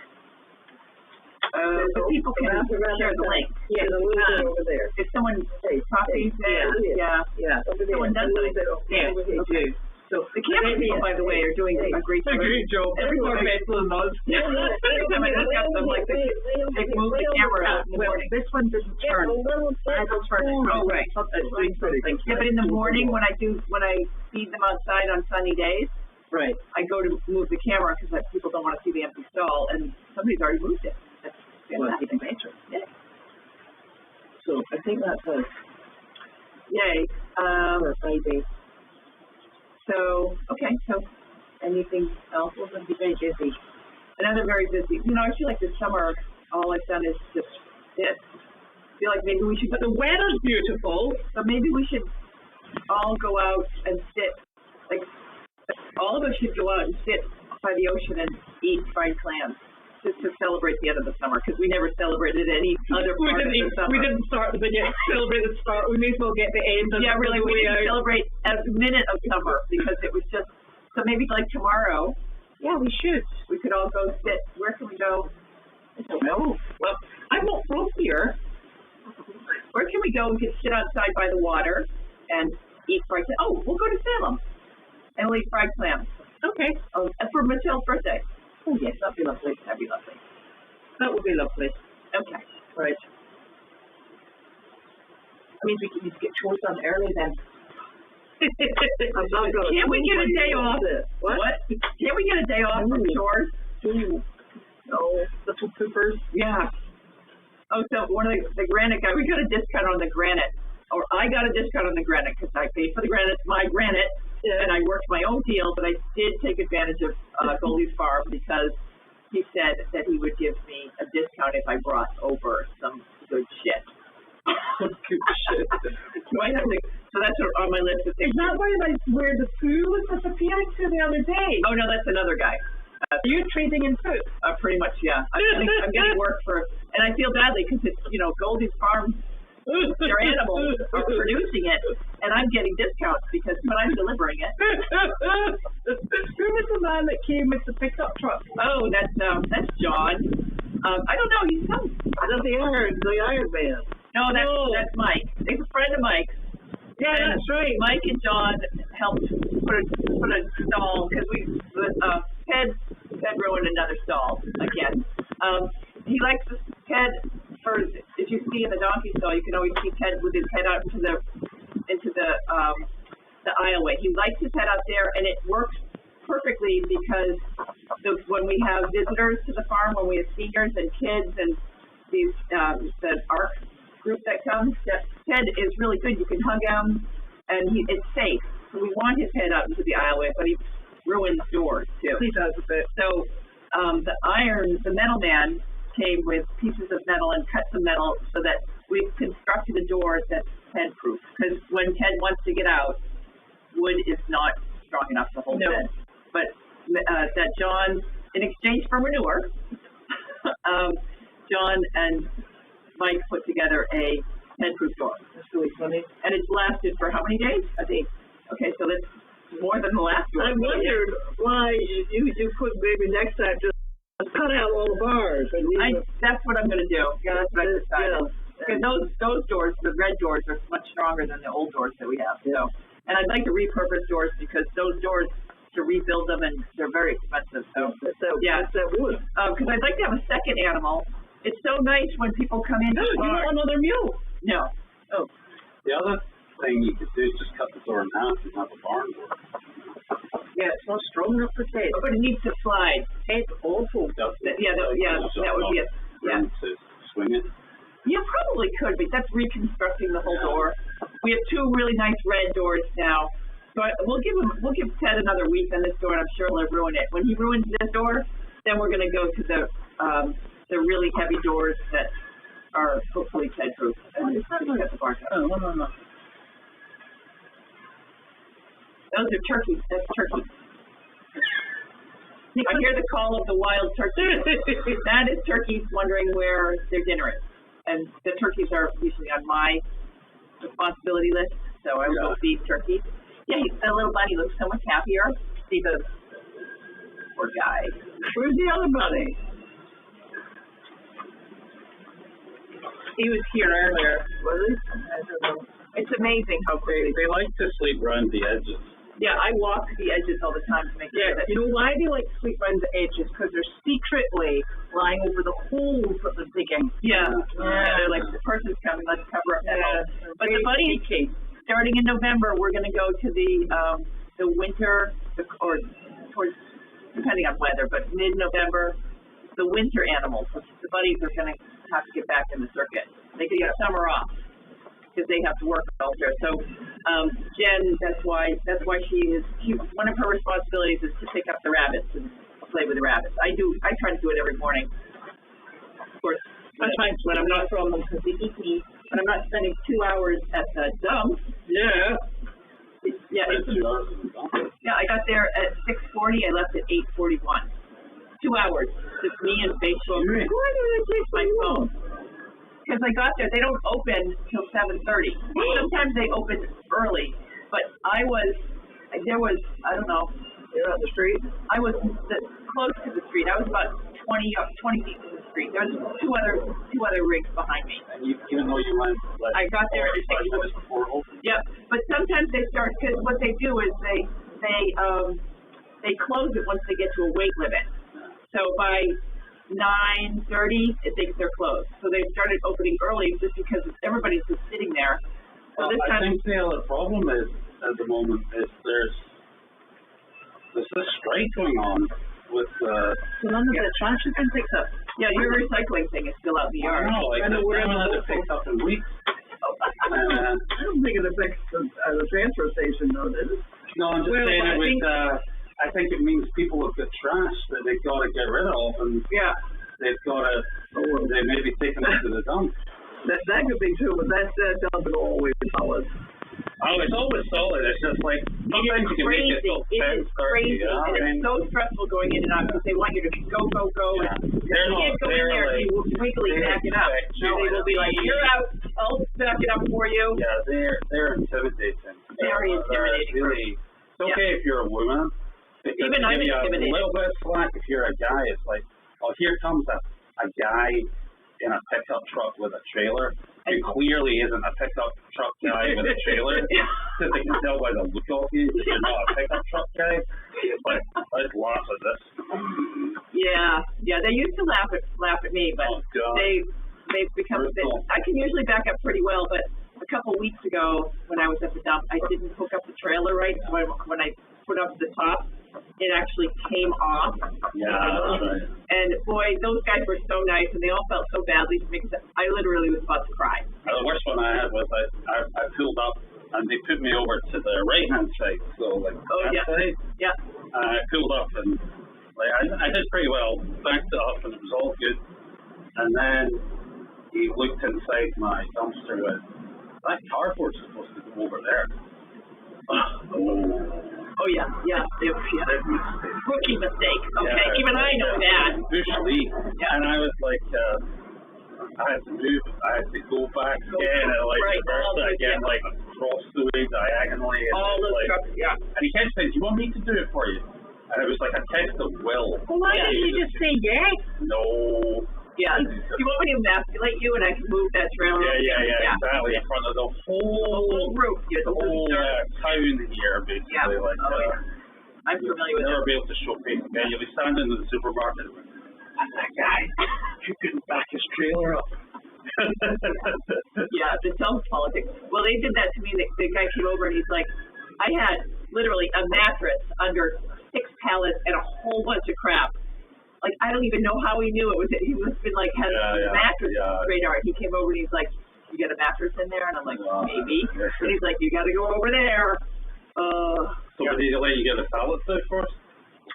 C: So people can share the link.
B: Yeah, the link is over there.
C: If someone copies it,
B: Yeah.
C: someone does it. Yeah, they do. So the camera people, by the way, are doing a great job. Every more faithful than those. Every time I look at them, like they move the camera out in the morning.
A: This one doesn't turn. I will turn it.
C: Oh, right. Yeah, but in the morning when I feed them outside on sunny days,
A: Right.
C: I go to move the camera because people don't want to see the empty stall, and somebody's already moved it. That's fantastic. Yeah.
A: So I think that's a
C: Yay.
A: Friday.
C: So anything else?
A: We're going to be very busy.
C: Another very busy. You know, I feel like this summer, all I've done is just this. I feel like maybe we should.
A: But the weather's beautiful.
C: So maybe we should all go out and sit. Like, all of us should go out and sit by the ocean and eat fried clams, just to celebrate the end of the summer, because we never celebrated any other part of the summer.
A: We didn't start the beginning, celebrate the start. We may as well get the end.
C: Yeah, really, we didn't celebrate a minute of summer because it was just. So maybe like tomorrow.
A: Yeah, we should.
C: We could all go sit. Where can we go?
A: I don't know. Well, I'm not from here.
C: Where can we go? We can sit outside by the water and eat fried clams. Oh, we'll go to Salem and we'll eat fried clams.
A: Okay.
C: Oh, for Michelle's birthday.
A: Oh, yes, that'd be lovely.
C: That'd be lovely.
A: That would be lovely.
C: Okay.
A: Right. That means we can get chores done early then.
C: Can't we get a day off? What? Can't we get a day off from chores?
A: No, little poopers.
C: Yeah. Oh, so one of the granite guy, we got a discount on the granite. Or I got a discount on the granite because I paid for the granite, my granite, and I worked my own deal, but I did take advantage of Goldy's farm because he said that he would give me a discount if I brought over some good shit. Good shit. So that's on my list of things.
A: Is that where the poo was disappearing to the other day?
C: Oh, no, that's another guy.
A: Are you trading in poo?
C: Pretty much, yeah. I'm getting work for, and I feel badly because it's, Goldy's farm, their animals are producing it, and I'm getting discounts but I'm delivering it.
A: Who was the man that came with the pickup truck?
C: Oh, that's John. I don't know. He's some.
B: The Iron Man.
C: No, that's Mike. He's a friend of Mike's.
A: Yeah,
C: and
A: that's right.
C: Mike and John helped put a stall because Ted ruined another stall again. He likes Ted for, as you see in the donkey stall, you can always see Ted with his head out into the aisleway. He likes his head out there, and it works perfectly because when we have visitors to the farm, when we have seniors and kids and these the ARC group that comes, Ted is really good. You can hug him, and it's safe. So we want his head out into the aisleway, but he ruins doors too.
A: He does a bit.
C: So the metal man came with pieces of metal and cut some metal so that we've constructed a door that's Ted-proof. Because when Ted wants to get out, wood is not strong enough to hold Ted. But that John, in exchange for manure, John and Mike put together a Ted-proof door.
A: That's really funny.
C: And it's lasted for how many days? A day. Okay, so that's more than the last one.
B: I wondered why you could maybe next time just cut out all the bars.
C: That's what I'm going to do. Yeah, that's what I decided. Because those doors, the red doors, are much stronger than the old doors that we have. So, and I'd like to repurpose doors because those doors, to rebuild them, and they're very expensive. So
B: that's that wood.
C: Because I'd like to have a second animal. It's so nice when people come in.
A: You want another mule?
C: No.
A: Oh.
E: The other thing you could do is just cut the door in half and have a barn door.
A: Yeah, it's not strong enough for Ted.
C: But it needs to slide.
A: Ted's awful.
C: That would be it. Yeah.
E: To swing it.
C: You probably could, but that's reconstructing the whole door. We have two really nice red doors now. So we'll give Ted another week on this door, and I'm sure he'll ruin it. When he ruins this door, then we're going to go to the really heavy doors that are hopefully Ted-proof.
A: Oh, no.
C: Those are turkeys. That's turkey. I hear the call of the wild turkey. That is turkeys wondering where their dinner is. And the turkeys are usually on my responsibility list. so I will feed turkeys. Yeah, the little bunny looks so much happier. See the poor guy.
B: Where's the other bunny?
C: He was here earlier.
B: Was he?
C: It's amazing how crazy.
E: They like to sleep around the edges.
C: Yeah, I walk the edges all the time to make sure that.
A: You know why they like to sleep around the edges? Because they're secretly lying over the holes that they're digging.
C: Yeah, they're like, the person's coming, let's cover up that hole. But the bunnies, starting in November, we're going to go to the winter, or towards, depending on weather, but mid-November, the winter animals. The bunnies are going to have to get back in the circuit. They can get summer off because they have to work out there. So Jen, that's why one of her responsibilities is to pick up the rabbits and play with the rabbits. I try to do it every morning. Of course, sometimes when I'm not throwing them because they eat me, when I'm not spending 2 hours at the dump.
E: Yeah.
C: I got there at 6:40. I left at 8:41. 2 hours, just me and Facebook. Why did I take my phone? Because I got there, they don't open till 7:30. Sometimes they open early, but I don't know.
B: You're on the street?
C: I was close to the street. I was about 20 feet from the street. There was two other rigs behind me.
E: And even though you went,
C: I got there at
E: 5 minutes before open.
C: Yeah, but sometimes they start, because what they do is they close it once they get to a weight limit. So by 9:30, it thinks they're closed. So they started opening early just because everybody's just sitting there. So
E: Well, I think the other problem is, at the moment, is there's this strike going on with
A: So none of the trash has been picked up.
C: Yeah, your recycling thing is still out in the yard.
E: I know, like, I haven't had it picked up in weeks.
B: I don't think it affects the transfer station, though, does it?
E: No, I'm just saying it with, I think it means people have got trash that they've got to get rid of, and they've got to, they may be taking it to the dump.
B: That could be true, but that dump is always solid.
E: Oh, it's always solid. It's just like, sometimes you can make it till 10:30.
C: It is crazy. And it's so stressful going in and out because they want you to go.
E: Yeah.
C: And you can't go in there if you wiggly back it up. No, they will be like, you're out. I'll back it up for you.
E: Yeah, they're intimidating.
C: Very intimidating.
E: Really, it's okay if you're a woman.
C: Even I'm intimidated.
E: A little bit of slack if you're a guy. It's like, oh, here comes a guy in a pickup truck with a trailer. It clearly isn't a pickup truck guy with a trailer, because they can tell by the look of you that you're not a pickup truck guy. But I'd laugh at this.
C: Yeah. They used to laugh at me, but they've become. I can usually back up pretty well, but a couple weeks ago when I was at the dump, I didn't hook up the trailer right. So when I put up the top, it actually came off.
E: Yeah, that's right.
C: And boy, those guys were so nice, and they all felt so badly for me because I literally was about to cry.
E: The worst one I had was I pulled up and they put me over to the right hand side, so like side.
C: Yeah.
E: I pulled up and like I did pretty well, backed it up and it was all good. And then he looked inside my dumpster and that cardboard's supposed to go over there.
C: Oh yeah. Rookie mistake. Okay, even I know that.
E: Bush league. And I was like, I had to move. I had to go back again and reverse it again, cross the way diagonally.
C: All those trucks,
E: And he kept saying, "Do you want me to do it for you?" And it was like a test of will.
A: Well, why didn't you just say yes?
E: No.
C: Yeah. Do you want me to emasculate you and I can move that trailer?
E: Yeah, exactly. In front of the whole
C: roof.
E: The whole town here, basically.
C: Yeah. I'm familiar with
E: never be able to show face again. You'll be standing in the supermarket. And that guy, you couldn't back his trailer up.
C: Yeah, the self-politics. Well, they did that to me. The guy came over and he's like, I had literally a mattress under 6 pallets and a whole bunch of crap. Like, I don't even know how he knew it was. He must have been like, had a mattress radar. He came over and he's like, you got a mattress in there? And I'm like, maybe. And he's like, you got to go over there.
E: So did he let you get a pallet there first?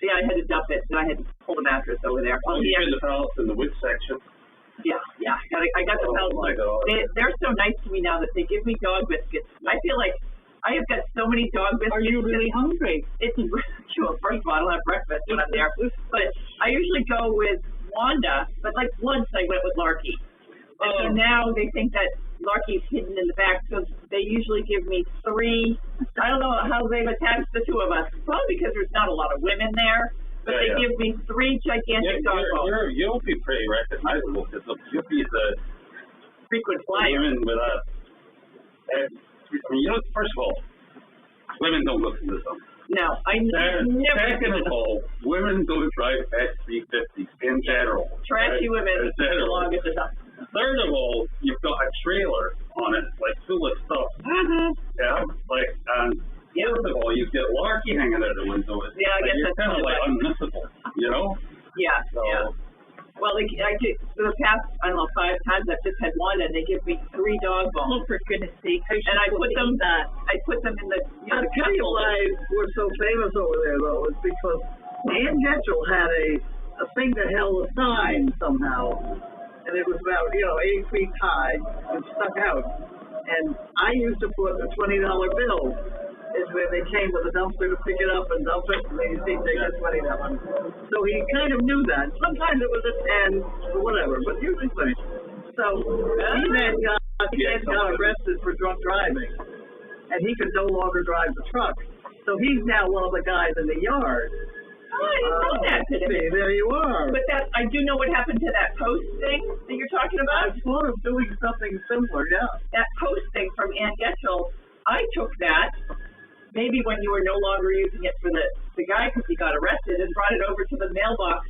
C: Yeah, I had to dump it, and I had to pull the mattress over there.
E: Oh, you put the pallets in the wood section?
C: Yeah. I got the pallets.
E: My God.
C: They're so nice to me now that they give me dog biscuits. I feel like I have got so many dog biscuits.
A: Are you really hungry?
C: It's sure. First of all, I don't have breakfast when I'm there. But I usually go with Wanda, but like once I went with Larky. And so now they think that Larky's hidden in the back, so they usually give me 3. I don't know how they've attached the 2 of us. Probably because there's not a lot of women there, but they give me 3 gigantic dog bones.
E: You'll be pretty recognizable because you'll be the
C: frequent flyer.
E: Women with us. I mean, first of all, women don't listen to them.
C: No, I never.
E: Second of all, women don't drive X350s in general.
C: Trashy women.
E: In general. Third of all, you've got a trailer on it, like full of stuff. Yeah, like, and fourth of all, you get Larky hanging out the window.
C: Yeah, I guess
E: you're
C: that's
E: kind of like unmissable, you know?
C: Yeah,
E: so,
C: yeah. Well, I get, for the past, I don't know, 5 times I've just had one, and they give me 3 dog bones. Oh, for goodness sake! And I put them in the.
B: I'll tell you why we're so famous over there, though, is because Ann Getchell had a thing that held a sign somehow, and it was about 8 feet high and stuck out. And I used to put a $20 bill. Is when they came with a dumpster to pick it up and dump it, and then you see they get $20. So he kind of knew that. Sometimes it was at 10 or whatever, but usually 20. So he then got arrested for drunk driving, and he could no longer drive the truck. So he's now one of the guys in the yard.
C: Oh, I didn't know that today.
B: See, there you are.
C: But I do know what happened to that post thing that you're talking about.
B: I thought of doing something similar, yeah.
C: That post thing from Ann Getchell, I took that. Maybe when you were no longer using it for the guy because he got arrested, and brought it over to the mailbox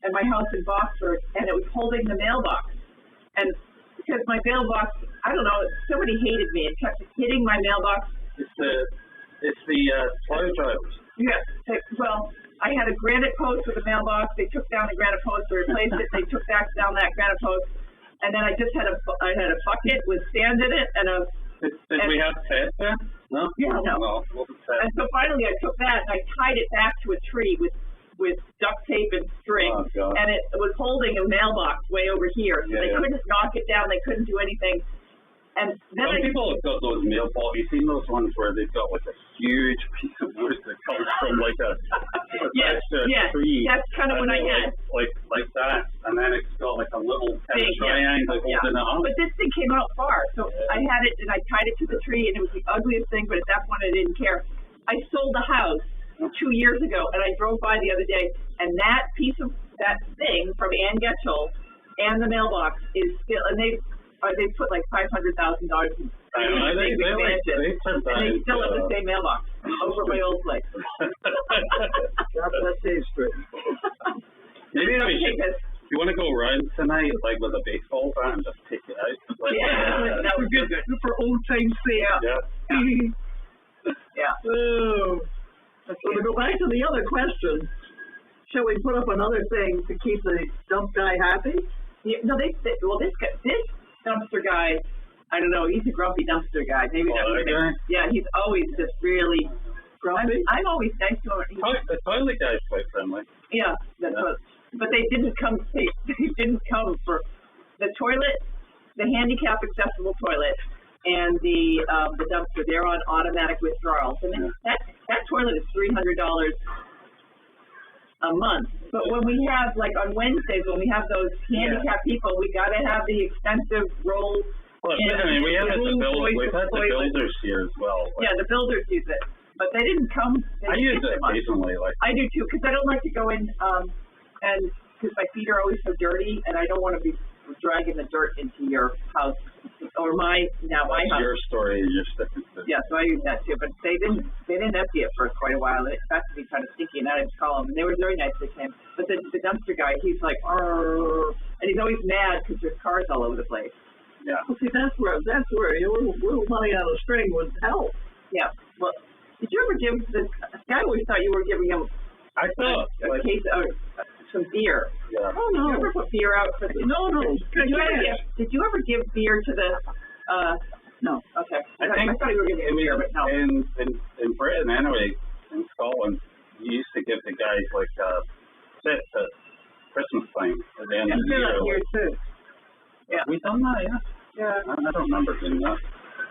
C: at my house in Boxford, and it was holding the mailbox. And because my mailbox, I don't know, somebody hated me and kept hitting my mailbox.
E: It's the plow drivers.
C: Yeah. Well, I had a granite post with a mailbox. They took down the granite post, they replaced it. They took back down that granite post, and then I just had a bucket with sand in it and a.
E: Did we have Ted there? No?
C: Yeah, no. And so finally I took that and I tied it back to a tree with duct tape and string.
E: Oh,
C: and it was holding a mailbox way over here. So they couldn't knock it down, they couldn't do anything. And then
E: some people have got those mailboxes. You've seen those ones where they've got like a huge piece of wood that comes from like a tree.
C: That's kind of what I had.
E: Like that, and then it's got like a little kind of triangle holding it up.
C: But this thing came out far, so I had it and I tied it to the tree, and it was the ugliest thing. But at that point, I didn't care. I sold the house 2 years ago, and I drove by the other day, and that piece of that thing from Ann Getchell and the mailbox is still, and they put like $500,000 in.
E: They
C: still have the same mailbox over my old place.
B: That tastes great.
E: Maybe we should. Do you want to go around tonight, like with a baseball bat, and just take it out?
C: That would be good.
B: For old time's sake.
C: Yeah.
B: So to go back to the other question, shall we put up another thing to keep the dump guy happy?
C: Yeah, no, this dumpster guy, I don't know, he's a grumpy dumpster guy. Maybe yeah, he's always just really grumpy. I'm always nice to him.
E: The toilet guy's quite friendly.
C: Yeah, that's what. But they didn't come. They didn't come for the toilet, the handicap accessible toilet, and the dumpster. They're on automatic withdrawals, and that toilet is $300 a month. But when we have, like on Wednesdays, when we have those handicapped people, we got to have the expensive roll.
E: Well, I mean, we've had the builders here as well.
C: Yeah, the builders use it, but they didn't come.
E: I use it occasionally.
C: I do too, because I don't like to go in, and because my feet are always so dirty, and I don't want to be dragging the dirt into your house or my house.
E: Your story, your sticking to.
C: Yeah, so I use that too, but they didn't empty it for quite a while. It got to be kind of stinky, and I had to call them, and they were very nice to him. But the dumpster guy, he's like, and he's always mad because there's cars all over the place.
E: Yeah.
B: Well, see, that's where a little money on a string would help.
C: Yeah. Well, did you ever give this? I always thought you were giving him.
E: I thought
C: a case of some beer.
E: Yeah.
C: Oh no! Did you ever put beer out for?
B: No.
C: Did you ever give beer to the? No. Okay. I thought you were giving beer, but no.
E: In Britain, anyway, in Scotland, you used to give the guys like sets at Christmas time at the end of the year.
C: Here too. Yeah.
E: We done that, yeah. I don't remember doing that.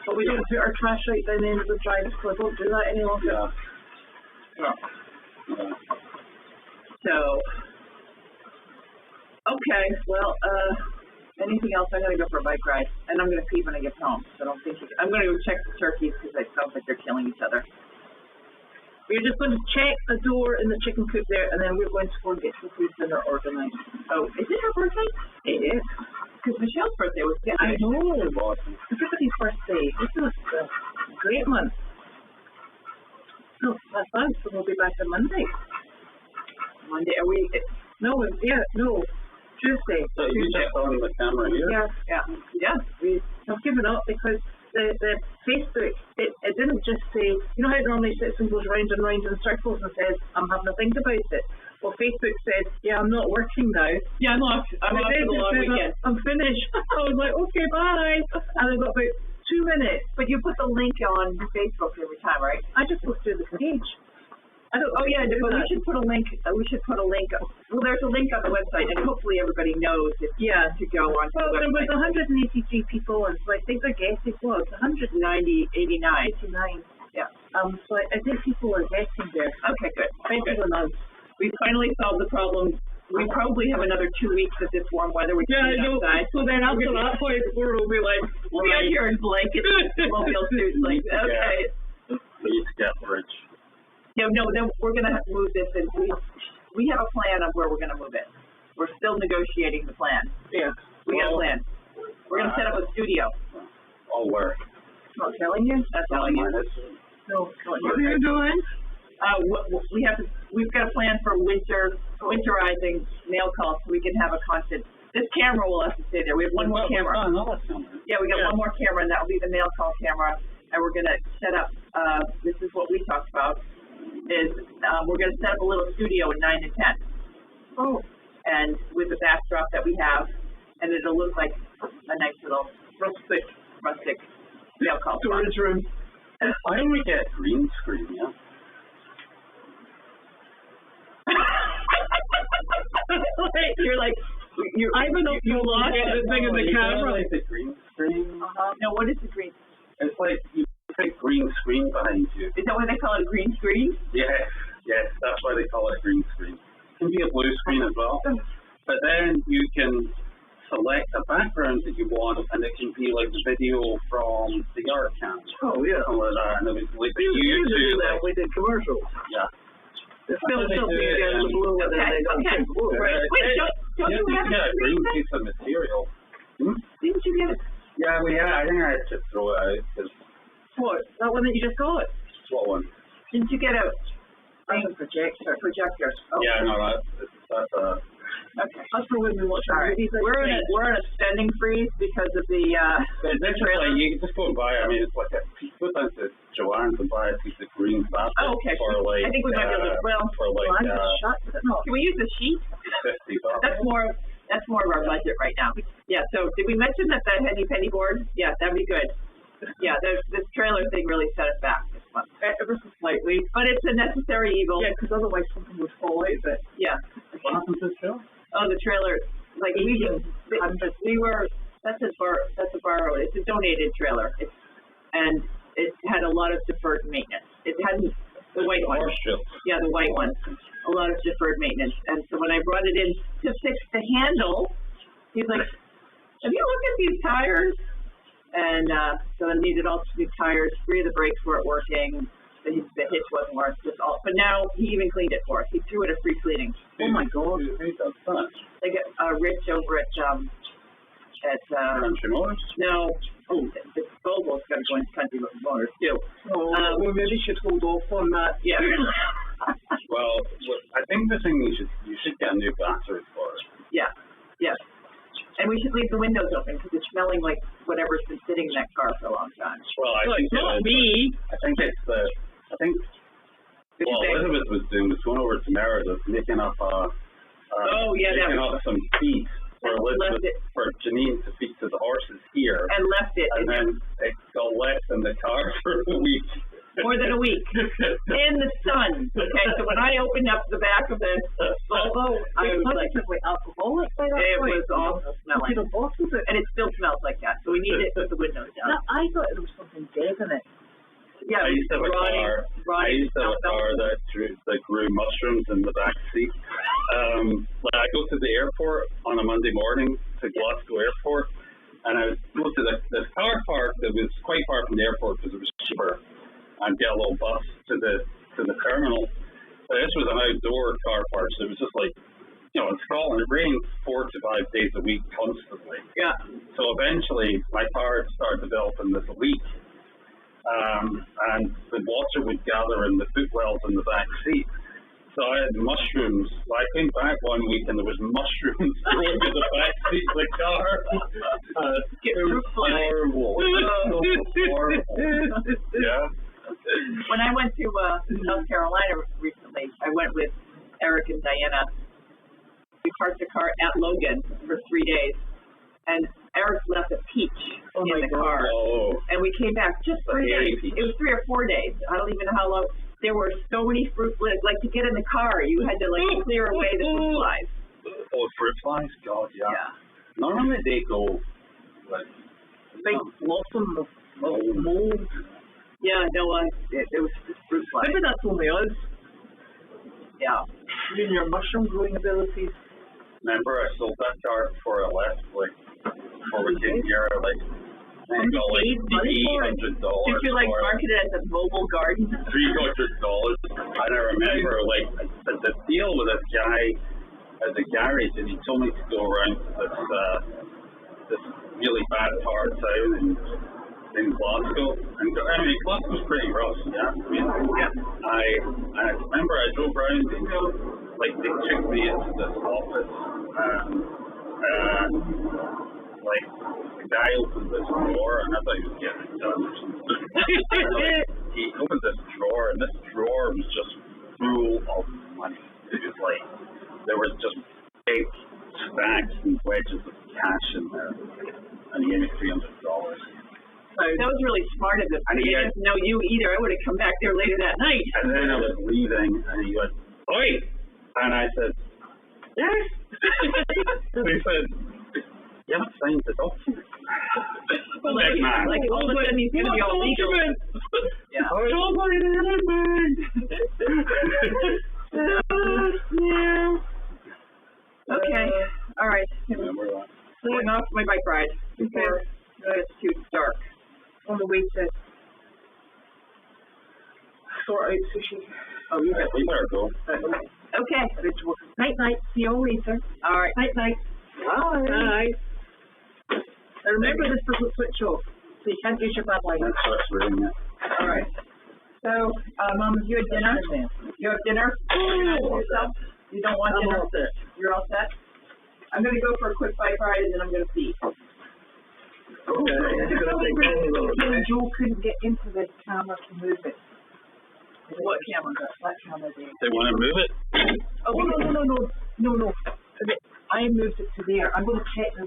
B: But we don't put our trash right down the end of the drive, so I don't do that any longer.
E: Yeah.
C: So, okay, well, Anything else? I'm gonna go for a bike ride, and I'm gonna pee when I get home. So I don't think I'm gonna go check the turkeys because it sounds like they're killing each other.
A: We're just going to check the door in the chicken coop there, and then we're going to go and get Sophie's dinner organised.
C: Oh, is it her birthday?
A: It is.
C: Because Michelle's birthday was
A: I
C: yesterday.
A: know. Everybody's birthday. This is a great month. So that's fine. So we'll be back on Monday.
C: Monday, are we?
A: No, Tuesday.
E: So you checked on the camera here?
C: Yeah.
A: We have given up because the Facebook, it didn't just say, you know how it normally sits and goes round and round in circles and says, I'm having a think about it. Well, Facebook says, yeah, I'm not working now.
C: Yeah, I'm off for the long weekend.
A: I'm finished. I was like, okay, bye. And I got about 2 minutes.
C: But you put the link on Facebook every time, right?
A: I just looked through the page.
C: But we should put a link. Well, there's a link on the website, and hopefully everybody knows to go on.
A: Well, there was 183 people, and so I think they're guessing. Well, it's
C: 89. Yeah.
A: So I think people are guessing there.
C: Okay, good.
A: Better than us.
C: We finally solved the problem. We probably have another 2 weeks of this warm weather. We can be outside.
A: So then after that point, we'll be like,
C: we'll be out here in blankets, mobile suits, like okay.
E: Please get rich.
C: No, we're gonna move this, and we have a plan of where we're gonna move it. We're still negotiating the plan.
A: Yeah.
C: We got a plan. We're gonna set up a studio.
E: All work.
A: Not telling you?
C: Not telling you.
A: No, what are you doing?
C: We've got a plan for winterizing mail calls so we can have a constant. This camera will have to stay there. We have one more camera. Yeah, we got one more camera, and that'll be the mail call camera. And we're gonna set up. This is what we talked about. We're gonna set up a little studio in 9 and 10.
A: Oh.
C: And with the backdrop that we have, and it'll look like a nice little rustic mail call
A: storage room.
E: Why don't we get green screen? Yeah.
C: You're like,
A: I don't know if you lost the thing in the camera.
E: Like the green screen.
C: No, what is the green?
E: It's like you put green screen behind you.
C: Is that why they call it a green screen?
E: Yes, that's why they call it a green screen. It can be a blue screen as well. But then you can select a background that you want, and it can be like the video from the art camp.
A: Oh, yeah.
E: Something like that. And it was like the
A: YouTube.
E: YouTube.
A: That we did commercials.
E: Yeah.
A: It's still something against the blue.
C: Okay.
A: Right.
C: Wait, don't you have
E: a
C: a
E: green piece of material.
C: Didn't you get it?
E: Yeah, I think I had to throw it out.
A: What? That one that you just got?
E: What one?
C: Didn't you get a
A: projector?
C: Oh.
E: Yeah, no, that's a...
A: Okay. That's for when we watch
C: our movies. We're on a spending freeze because of the trailer.
E: Like, you can just go and buy. I mean, it's like you go down to Joanne's and buy a piece of green fabric.
C: Oh, okay.
E: For like,
C: I think we might be able to.
E: for like
C: can we use a sheet?
E: $50.
C: That's more of our budget right now. Yeah. So did we mention that Henny Penny board? Yeah, that'd be good. Yeah, this trailer thing really set us back this month.
A: Ever so slightly.
C: But it's a necessary evil.
A: Yeah, because otherwise something would fall out of it.
C: Yeah.
E: What happened to the show?
C: Oh, the trailer. Like that's a borrowed. It's a donated trailer. And it had a lot of deferred maintenance. It hadn't the white one. Yeah, the white one. A lot of deferred maintenance. And so when I brought it in to fix the handle, he's like, "Have you looked at these tires?" And so I needed all new tires. 3 of the brakes weren't working. The hitch wasn't working. But now he even cleaned it for us. He threw it a free cleaning.
A: Oh my God!
C: Like Rich over at
E: Country Motors?
C: No. Oh, the Volvo's got to go into Country Motors too.
A: Oh, we maybe should hold off on that.
C: Yeah.
E: Well, I think the thing you should get a new battery for it.
C: Yeah. Yes. And we should leave the windows open because it's smelling like whatever's been sitting in that car for a long time.
E: Well, I think
A: it's not me.
E: I think Elizabeth was going over to Meredith, making up some feed for Elizabeth, for Janine to feed to the horses here.
C: And left it.
E: And then it got left in the car for a week.
C: More than a week. In the sun. Okay, so when I opened up the back of the Volvo, I was like,
A: alcoholic by that
C: it
A: point.
C: was awful smelling. And it still smells like that, so we need it with the windows down.
A: No, I thought there was something dead in it.
C: Yeah,
E: I used to have a car that grew mushrooms in the back seat. Like I go to the airport on a Monday morning to to Glasgow Airport, and I would go to the car park that was quite far from the airport because it was cheaper, and get a little bus to the terminal. But this was an outdoor car park, so it was just like, you know, in Scotland, it rains 4 to 5 days a week constantly.
C: Yeah.
E: So eventually, my car started developing this leak, and the water would gather in the footwells in the back seat. So I had mushrooms. So I came back one week and there was mushrooms growing in the back seat of the car. It was horrible. So horrible. Yeah.
C: When I went to South Carolina recently, I went with Eric and Diana. We parked the car at Logan for 3 days, and Eric left a peach in the car.
E: Oh.
C: And we came back just 3 days.
E: Peach.
C: It was 3 or 4 days. I don't even know how long. There were so many fruit flies. Like, to get in the car, you had to, like, clear away the fruit flies.
E: Oh, fruit flies? God, yeah.
C: Yeah.
E: Normally they go, like,
B: Big blossom of mold.
C: Yeah, no, it was just fruit flies.
B: Maybe that's only us.
C: Yeah.
B: You and your mushroom growing abilities.
E: remember I sold that car before I left, like, before we came here, like, I got like $800.
C: Did you like market it as a mobile garden?
E: $300. And I remember, like, the deal with this guy at the garage, and he told me to go around this really bad part of town in Glasgow. And I mean, Glasgow's pretty rough, yeah. I mean, I remember I drove around and, like, they took me into this office, like, the guy opened this drawer, and I thought he was getting it done or something. Like, he opened this drawer, and this drawer was just full of money. It was like, there was just big stacks and wedges of cash in there, and he gave me $300.
C: That was really smart of him. I didn't know you either. I would have come back there later that night.
E: And then I was leaving, and he went, "Oi!" And I said, "Yes." And he said, "You haven't signed the document."
C: Well, like, like all of a sudden he's going to be all legal. Yeah.
E: Don't sign anything.
C: Okay. All right. Going off my bike ride before it's too dark.
B: On the way to sort out sushi.
E: Oh, we better go.
C: Okay.
B: Night night. See you all later.
C: All right.
B: Night night.
C: Bye.
B: Bye. And remember, this doesn't switch off, so you can't use your bad line.
E: That's what's reading it.
C: All right. So, Mom, you had dinner? You have dinner? Yourself? You don't want dinner?
B: I'm all set.
C: You're all set? I'm going to go for a quick bike ride, and then I'm going to pee.
B: Joe couldn't get into the camera to move it.
C: What camera?
B: That camera there.
E: They want to move it?
B: Oh, no. I moved it to there. I'm going to check the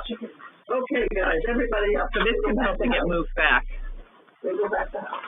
B: chicken.
C: Okay, guys, everybody up. So this can help to get moved back.
B: They go back to the house.